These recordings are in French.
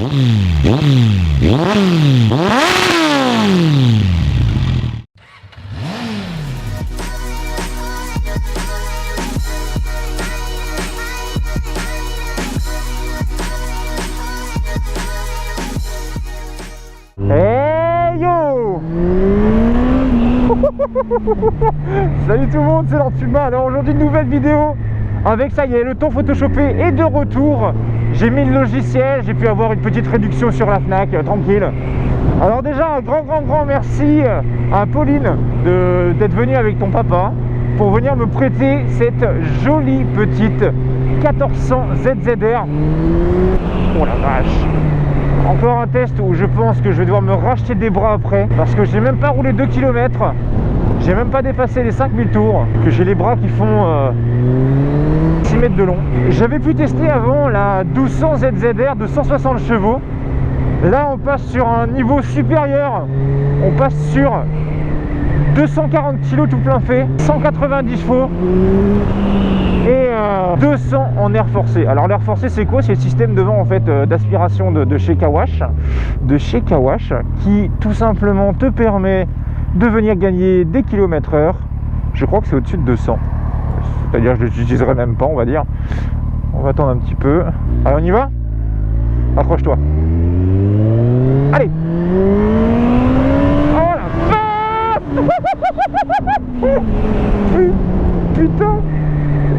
Hey yo. Salut tout le monde, c'est l'Ortuma. Alors aujourd'hui une nouvelle vidéo avec, ça y est, le temps photoshopé est de retour. J'ai mis le logiciel, j'ai pu avoir une petite réduction sur la Fnac, tranquille. Alors déjà un grand merci à Pauline d'être venue avec ton papa pour venir me prêter cette jolie petite 1400 ZZR. Oh la vache. Encore un test où je pense que je vais devoir me racheter des bras après, parce que j'ai même pas roulé 2 km, j'ai même pas dépassé les 5000 tours, que j'ai les bras qui font 6 mètres de long. J'avais pu tester avant la 1200 ZZR de 160 chevaux. Là on passe sur un niveau supérieur, on passe sur 240 kg tout plein fait, 190 chevaux et 200 en air forcé. Alors l'air forcé c'est quoi? C'est le système de vent en fait d'aspiration de chez Kawash, qui tout simplement te permet de venir gagner des km/h. Je crois que c'est au-dessus de 200, c'est-à-dire que je l'utiliserai même pas, on va dire. On va attendre un petit peu. Allez, on y va? Accroche-toi. Allez. Oh la vache. Putain.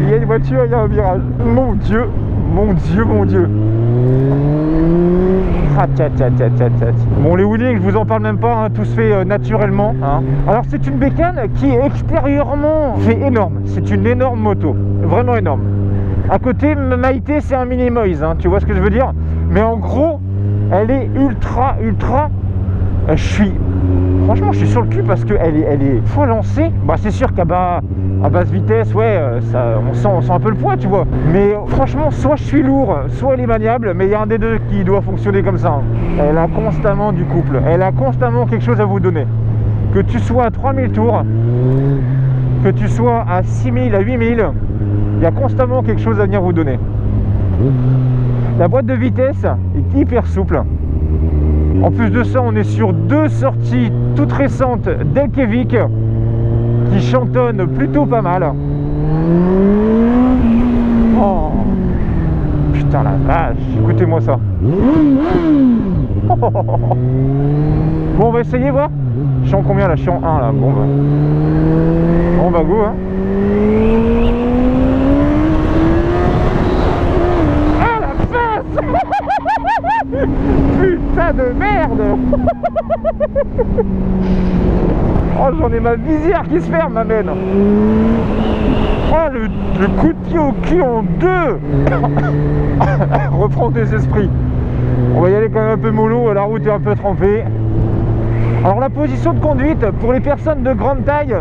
Il y a une voiture, il y a un virage. Mon Dieu. Ah, tcha. Bon, les wheelings, je vous en parle même pas, hein, tout se fait naturellement. Hein. Alors, c'est une bécane qui extérieurement fait énorme. C'est une énorme moto, vraiment énorme. À côté, Maïté, c'est un mini Moïse, hein, tu vois ce que je veux dire? Mais en gros, elle est ultra. Franchement, je suis sur le cul parce qu'elle est faut lancer. Bah, c'est sûr qu'à basse vitesse, ouais, on sent un peu le poids, tu vois. Mais franchement, soit je suis lourd, soit elle est maniable, mais il y a un des deux qui doit fonctionner comme ça. Elle a constamment du couple, elle a constamment quelque chose à vous donner. Que tu sois à 3000 tours, que tu sois à 6000, à 8000, il y a constamment quelque chose à venir vous donner. La boîte de vitesse est hyper souple. En plus de ça, on est sur 2 sorties toutes récentes d'Elkevic qui chantonnent plutôt pas mal. Oh putain la vache, écoutez-moi ça. Bon, on va essayer voir. Je suis en combien là? Je suis en 1 là. Bon bah go hein. Ah la face. Putain de merde. Oh, j'en ai ma visière qui se ferme, ma mène. Oh, le coup de pied au cul en 2. Reprends tes esprits. On va y aller quand même un peu mollo, la route est un peu trempée. Alors la position de conduite, pour les personnes de grande taille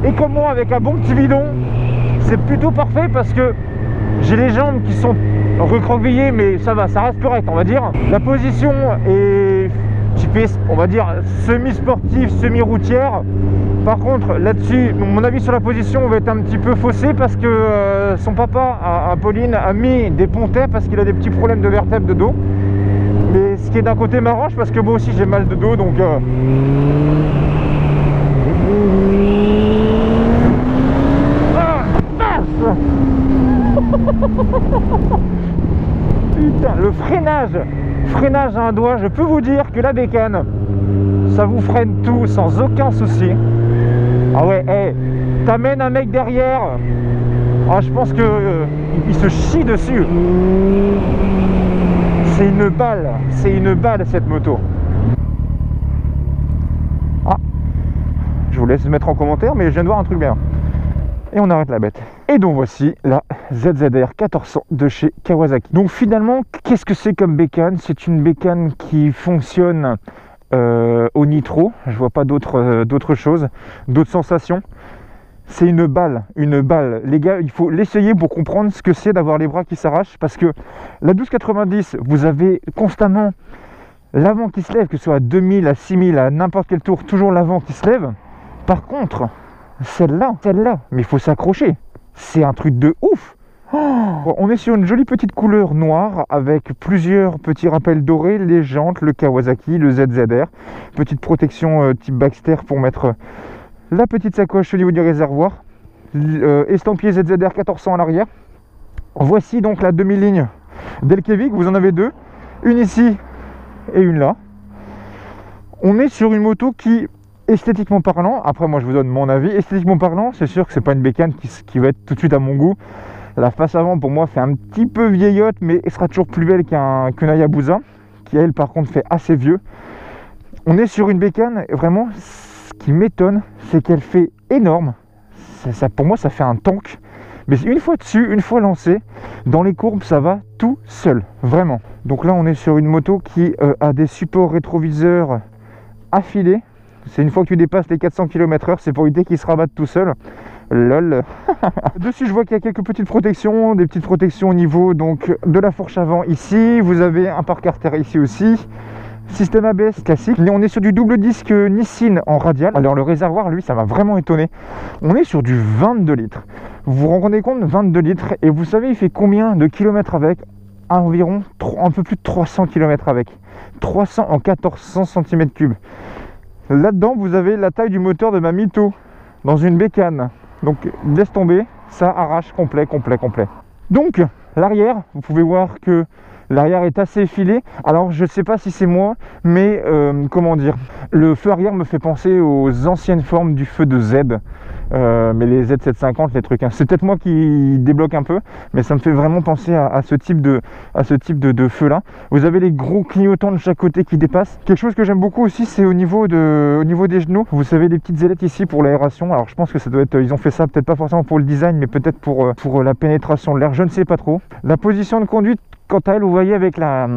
et comme moi avec un bon petit bidon, c'est plutôt parfait parce que j'ai les jambes qui sont recroquevillées, mais ça va, ça reste correct, on va dire. La position est typée, on va dire, semi-sportive, semi-routière. Par contre, là-dessus, mon avis sur la position va être un petit peu faussé parce que son papa, à Pauline, a mis des pontets parce qu'il a des petits problèmes de vertèbres de dos. Mais ce qui est d'un côté m'arrange parce que moi aussi j'ai mal de dos, donc... Putain, le freinage à un doigt, je peux vous dire que la bécane, ça vous freine tout sans aucun souci. Ah ouais, hey, t'amènes un mec derrière, ah, je pense que il se chie dessus. C'est une balle cette moto. Ah, je vous laisse mettre en commentaire, mais je viens de voir un truc bien. Et on arrête la bête. Et donc voici la ZZR 1400 de chez Kawasaki. Donc finalement, qu'est-ce que c'est comme bécane? C'est une bécane qui fonctionne au nitro. Je vois pas d'autres choses, d'autres sensations. C'est une balle. Les gars, il faut l'essayer pour comprendre ce que c'est d'avoir les bras qui s'arrachent. Parce que la 1290, vous avez constamment l'avant qui se lève, que ce soit à 2000, à 6000, à n'importe quel tour, toujours l'avant qui se lève. Par contre, celle-là, mais il faut s'accrocher. C'est un truc de ouf. On est sur une jolie petite couleur noire avec plusieurs petits rappels dorés, les jantes, le Kawasaki, le ZZR, petite protection type Baxter pour mettre la petite sacoche au niveau du réservoir, estampillé ZZR 1400 à l'arrière. Voici donc la demi-ligne d'Elkevik, vous en avez deux, une ici et une là. On est sur une moto qui, esthétiquement parlant, après moi je vous donne mon avis, esthétiquement parlant, c'est sûr que c'est pas une bécane qui va être tout de suite à mon goût. La face avant pour moi fait un petit peu vieillotte, mais elle sera toujours plus belle qu'une Hayabusa, qui elle par contre fait assez vieux. On est sur une bécane, vraiment, ce qui m'étonne, c'est qu'elle fait énorme. Ça, pour moi ça fait un tank, mais une fois dessus, une fois lancé, dans les courbes ça va tout seul, vraiment. Donc là on est sur une moto qui a des supports rétroviseurs affilés. C'est une fois que tu dépasses les 400 km/h, c'est pour éviter qu'il se rabatte tout seul. Lol. Dessus je vois qu'il y a quelques petites protections, des petites protections au niveau donc de la fourche avant ici. Vous avez un parc-artère ici aussi. Système ABS classique. On est sur du double disque Nissin en radial. Alors le réservoir lui ça m'a vraiment étonné. On est sur du 22 litres. Vous vous rendez compte, 22 litres. Et vous savez il fait combien de kilomètres avec? Environ un peu plus de 300 km avec. 300 en 1400 cm3. Là-dedans vous avez la taille du moteur de ma Mito dans une bécane. Donc laisse tomber, ça arrache complet. Donc l'arrière, vous pouvez voir que l'arrière est assez effilé. Alors je sais pas si c'est moi, mais comment dire, le feu arrière me fait penser aux anciennes formes du feu de Z. Mais les Z750, les trucs, hein. C'est peut-être moi qui débloque un peu, mais ça me fait vraiment penser à ce type de feu là. Vous avez les gros clignotants de chaque côté qui dépassent. Quelque chose que j'aime beaucoup aussi, c'est au niveau des genoux. Vous savez, des petites ailettes ici pour l'aération. Alors je pense que ça doit être, ils ont fait ça peut-être pas forcément pour le design, mais peut-être pour la pénétration de l'air. Je ne sais pas trop. La position de conduite, quant à elle, vous voyez avec la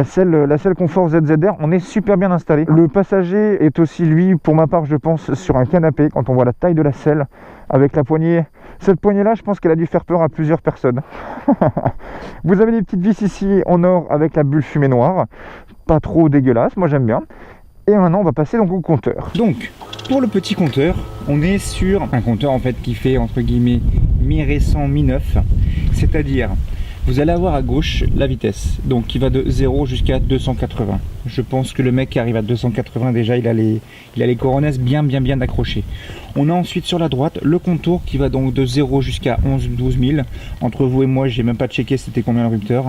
selle confort ZZR, on est super bien installé. Le passager est aussi lui, pour ma part je pense, sur un canapé. Quand on voit la taille de la selle avec la poignée, cette poignée là je pense qu'elle a dû faire peur à plusieurs personnes. Vous avez des petites vis ici en or avec la bulle fumée noire, pas trop dégueulasse, moi j'aime bien. Et maintenant on va passer donc au compteur. Donc pour le petit compteur, on est sur un compteur en fait qui fait entre guillemets mi-récent, mi-neuf, c'est-à-dire vous allez avoir à gauche la vitesse, donc qui va de 0 jusqu'à 280. Je pense que le mec qui arrive à 280 déjà il a les coronesses bien accrochées. On a ensuite sur la droite le contour qui va donc de 0 jusqu'à 11-12 000. Entre vous et moi j'ai même pas checké c'était combien le rupteur.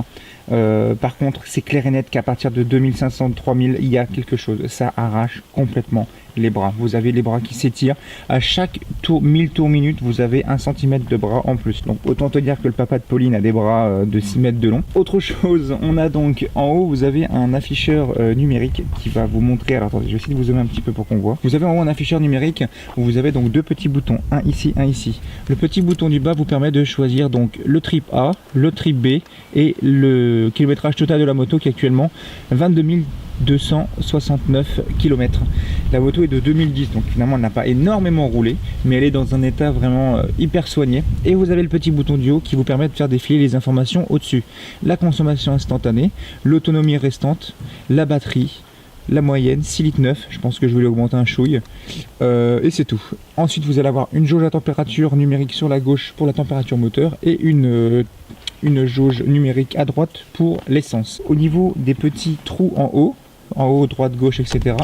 Par contre c'est clair et net qu'à partir de 2500-3000 il y a quelque chose, ça arrache complètement les bras. Vous avez les bras qui s'étirent. À chaque tour, 1000 tours minute, vous avez 1 cm de bras en plus. Donc autant te dire que le papa de Pauline a des bras de 6 mètres de long. Autre chose, on a donc en haut, vous avez un afficheur numérique qui va vous montrer. Alors attendez, je vais essayer de vous zoomer un petit peu pour qu'on voit. Vous avez en haut un afficheur numérique où vous avez donc deux petits boutons, un ici, un ici. Le petit bouton du bas vous permet de choisir donc le trip A, le trip B et le kilométrage total de la moto qui est actuellement 22 269 km. La moto est de 2010 donc finalement elle n'a pas énormément roulé mais elle est dans un état vraiment hyper soigné. Et vous avez le petit bouton du haut qui vous permet de faire défiler les informations au-dessus. La consommation instantanée, l'autonomie restante, la batterie, la moyenne, 6 litres 9, je pense que je vais l'augmenter un chouille et c'est tout. Ensuite vous allez avoir une jauge à température numérique sur la gauche pour la température moteur et une jauge numérique à droite pour l'essence. Au niveau des petits trous en haut, droite, gauche, etc.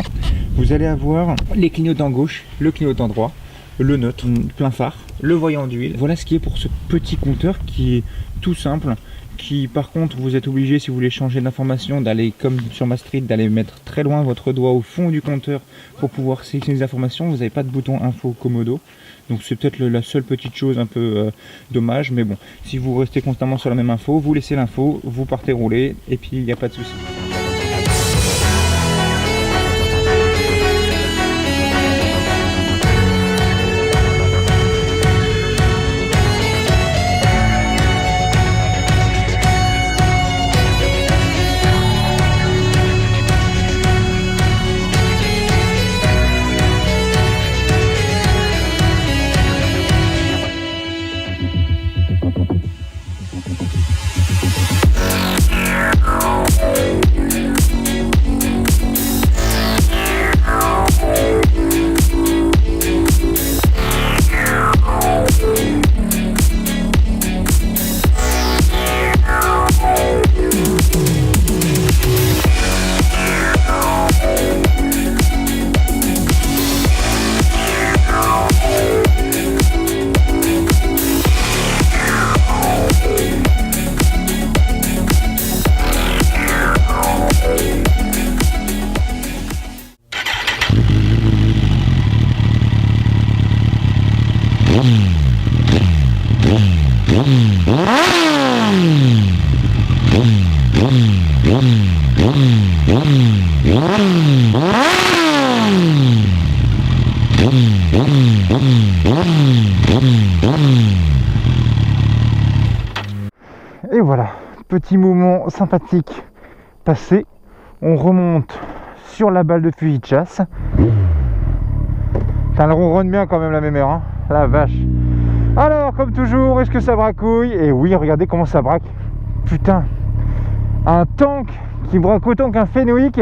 vous allez avoir les clignotants gauche, le clignotant droit, le neutre, plein phare, le voyant d'huile. Voilà ce qui est pour ce petit compteur qui est tout simple, qui par contre vous êtes obligé si vous voulez changer d'information d'aller comme sur ma street, d'aller mettre très loin votre doigt au fond du compteur pour pouvoir sélectionner les informations. Vous n'avez pas de bouton info commodo. Donc c'est peut-être la seule petite chose un peu dommage, mais bon, si vous restez constamment sur la même info, vous laissez l'info, vous partez rouler et puis il n'y a pas de souci. Et voilà, petit moment sympathique passé. On remonte sur la balle de fusil de chasse. Ça le ronronne bien quand même la mémère, hein, la vache. Alors, comme toujours, est-ce que ça bracouille? Et oui, regardez comment ça braque. Putain, un tank qui braque autant qu'un Fenwick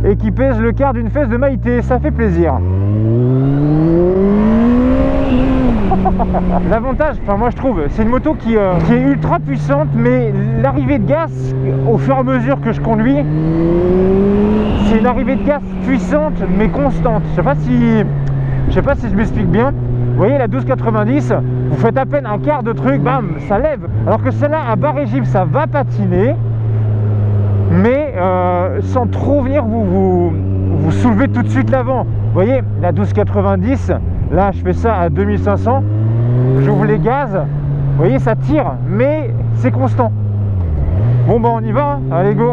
et qui pèse le quart d'une fesse de Maïté, ça fait plaisir. L'avantage, enfin moi je trouve, c'est une moto qui est ultra puissante, mais l'arrivée de gaz, au fur et à mesure que je conduis, c'est une arrivée de gaz puissante mais constante. Je sais pas si je m'explique bien. Vous voyez la 1290, vous faites à peine un quart de truc, bam, ça lève. Alors que celle-là, à bas régime, ça va patiner, mais sans trop venir vous soulever tout de suite l'avant. Vous voyez, la 1290, là je fais ça à 2500, j'ouvre les gaz, vous voyez, ça tire, mais c'est constant. Bon bah on y va, hein. Allez go.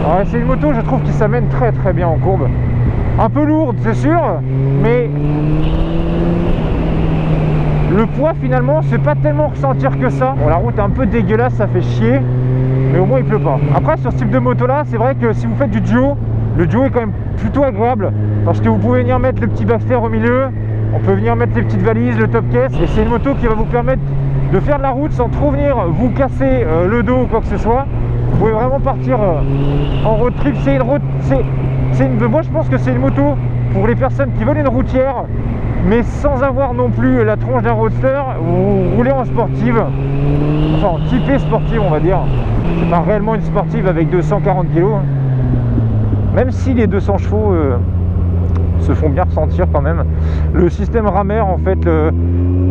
Ouais, c'est une moto, je trouve, qui s'amène très très bien en courbe. Un peu lourde, c'est sûr, mais le poids finalement, c'est pas tellement ressentir que ça. Bon, la route est un peu dégueulasse, ça fait chier, mais au moins il pleut pas. Après, sur ce type de moto là, c'est vrai que si vous faites du duo, le duo est quand même plutôt agréable parce que vous pouvez venir mettre le petit Baxter au milieu, on peut venir mettre les petites valises, le top caisse, et c'est une moto qui va vous permettre de faire de la route sans trop venir vous casser le dos ou quoi que ce soit. Vous pouvez vraiment partir en road trip. Moi je pense que c'est une moto pour les personnes qui veulent une routière, mais sans avoir non plus la tronche d'un roadster. Vous roulez en sportive, enfin en typée sportive on va dire. C'est pas réellement une sportive avec 240 kg, hein. Même si les 200 chevaux se font bien ressentir quand même. Le système Ramer en fait,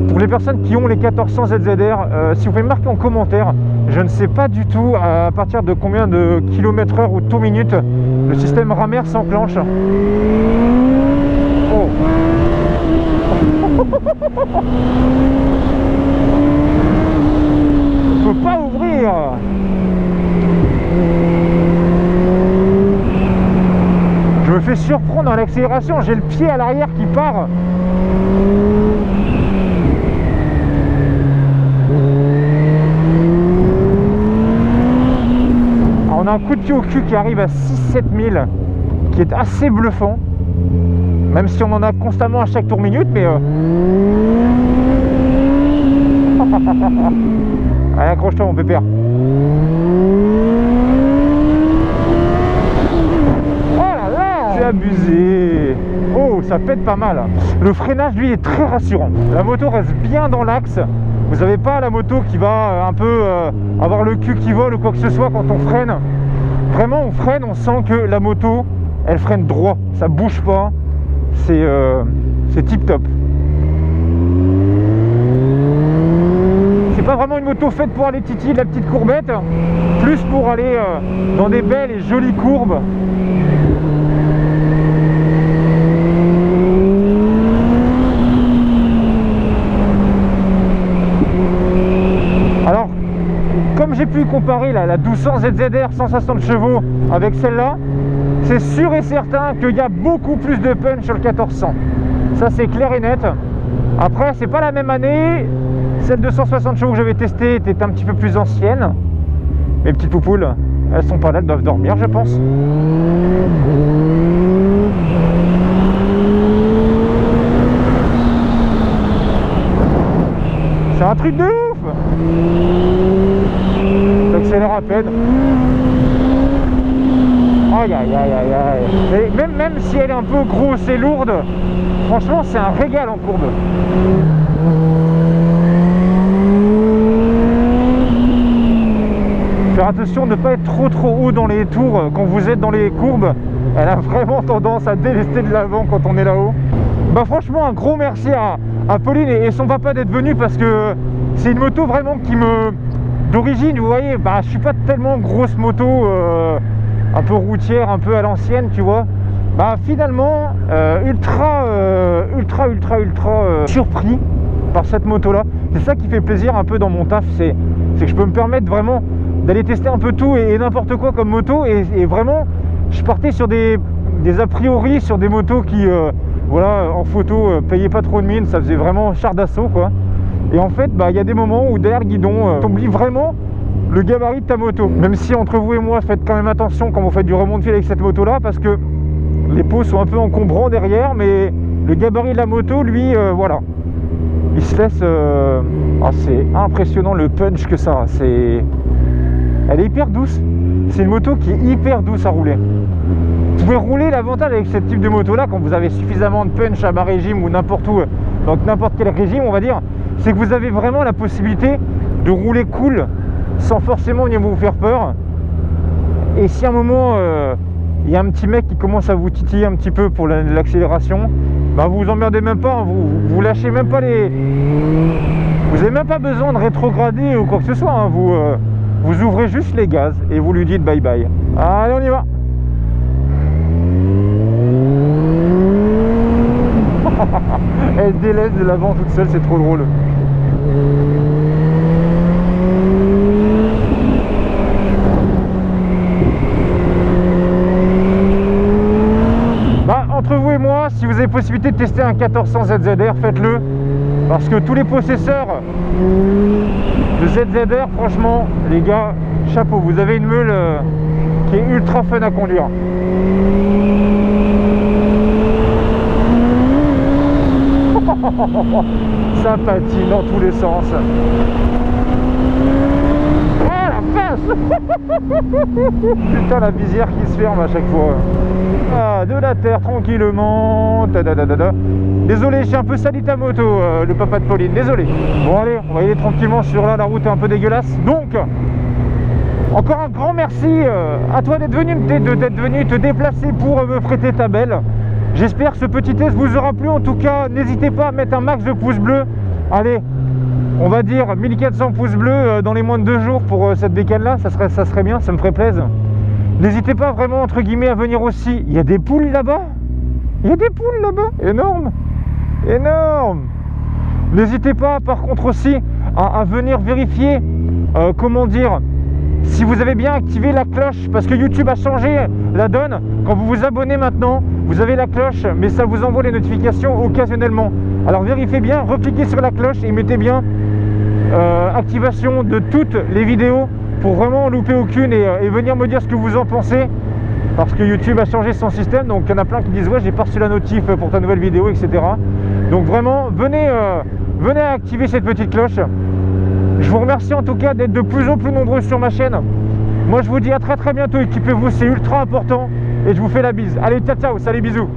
pour les personnes qui ont les 1400 ZZR, si vous pouvez me marquer en commentaire, je ne sais pas du tout à partir de combien de km/h ou tour minute le système Ramer s'enclenche. Oh. On peut pas ouvrir. Je me fais surprendre à l'accélération, j'ai le pied à l'arrière qui part. Alors on a un coup de pied au cul qui arrive à 6-7 000, qui est assez bluffant. Même si on en a constamment à chaque tour minute, mais... Allez, accroche-toi mon pépère. C'est abusé. Oh, ça pète pas mal. Le freinage lui est très rassurant. La moto reste bien dans l'axe. Vous n'avez pas la moto qui va un peu avoir le cul qui vole ou quoi que ce soit quand on freine. Vraiment on freine, on sent que la moto elle freine droit, ça bouge pas. C'est tip top. C'est pas vraiment une moto faite pour aller titiller de la petite courbette, plus pour aller dans des belles et jolies courbes. Alors, comme j'ai pu comparer la 1200 ZZR 160 chevaux avec celle-là, c'est sûr et certain qu'il y a beaucoup plus de punch sur le 1400. Ça c'est clair et net. Après, c'est pas la même année. Celle de 160 chevaux que j'avais testée était un petit peu plus ancienne. Mes petites poupoules, elles sont pas là, elles doivent dormir, je pense. C'est un truc de ouf. J'accélère à peine. Aïe aïe aïe aïe aïe. Et même si elle est un peu grosse et lourde, franchement c'est un régal en courbe. Faire attention de ne pas être trop haut dans les tours quand vous êtes dans les courbes. Elle a vraiment tendance à délester de l'avant quand on est là-haut. Bah franchement un gros merci à Pauline et son papa d'être venus parce que c'est une moto vraiment qui me... D'origine, vous voyez, bah, je suis pas tellement grosse moto, un peu routière, un peu à l'ancienne, tu vois. Bah finalement, ultra surpris par cette moto-là. C'est ça qui fait plaisir un peu dans mon taf, c'est que je peux me permettre vraiment d'aller tester un peu tout et n'importe quoi comme moto. Et vraiment, je partais sur des a priori, sur des motos qui, voilà, en photo, payaient pas trop de mine, ça faisait vraiment char d'assaut, quoi. Et en fait, bah, y a des moments où derrière le guidon, t'oublies vraiment le gabarit de ta moto. Même si entre vous et moi, faites quand même attention quand vous faites du remont de fil avec cette moto-là, parce que les pots sont un peu encombrants derrière, mais le gabarit de la moto, lui, voilà. Il se laisse... Ah, c'est impressionnant le punch que ça a. Elle est hyper douce. C'est une moto qui est hyper douce à rouler. Vous pouvez rouler, l'avantage avec ce type de moto-là, quand vous avez suffisamment de punch à bas régime ou n'importe où, donc n'importe quel régime, on va dire, c'est que vous avez vraiment la possibilité de rouler cool, sans forcément venir vous faire peur. Et si à un moment... il y a un petit mec qui commence à vous titiller un petit peu pour l'accélération, bah vous vous emmerdez même pas, vous lâchez même pas les... Vous n'avez même pas besoin de rétrograder ou quoi que ce soit, hein. Vous ouvrez juste les gaz et vous lui dites bye bye. Allez, on y va. Elle se délaisse de l'avant toute seule, c'est trop drôle. Entre vous et moi, si vous avez possibilité de tester un 1400 ZZR, faites-le, parce que tous les possesseurs de ZZR, franchement, les gars, chapeau, vous avez une meule qui est ultra fun à conduire. Ça patine dans tous les sens. Putain, la visière qui se ferme à chaque fois. Ah, de la terre tranquillement. Désolé, j'ai un peu sali ta moto, le papa de Pauline, désolé. Bon allez, on va y aller tranquillement sur là, la route est un peu dégueulasse. Donc, encore un grand merci à toi d'être venu te déplacer pour me prêter ta belle. J'espère que ce petit test vous aura plu. En tout cas, n'hésitez pas à mettre un max de pouces bleus. Allez, on va dire 1400 pouces bleus dans les moins de 2 jours pour cette bécane là, ça serait bien, ça me ferait plaisir. N'hésitez pas vraiment entre guillemets à venir aussi. Il y a des poules là-bas. Il y a des poules là-bas. Énorme. Énorme. N'hésitez pas par contre aussi à venir vérifier, comment dire, si vous avez bien activé la cloche, parce que YouTube a changé la donne. Quand vous vous abonnez maintenant, vous avez la cloche, mais ça vous envoie les notifications occasionnellement. Alors vérifiez bien, recliquez sur la cloche et mettez bien activation de toutes les vidéos pour vraiment en louper aucune et venir me dire ce que vous en pensez, parce que YouTube a changé son système. Donc il y en a plein qui disent ouais, j'ai pas reçu la notif pour ta nouvelle vidéo, etc. Donc vraiment venez activer cette petite cloche. Je vous remercie en tout cas d'être de plus en plus nombreux sur ma chaîne. Moi je vous dis à très bientôt, équipez-vous, c'est ultra important, et je vous fais la bise. Allez, ciao, salut, bisous.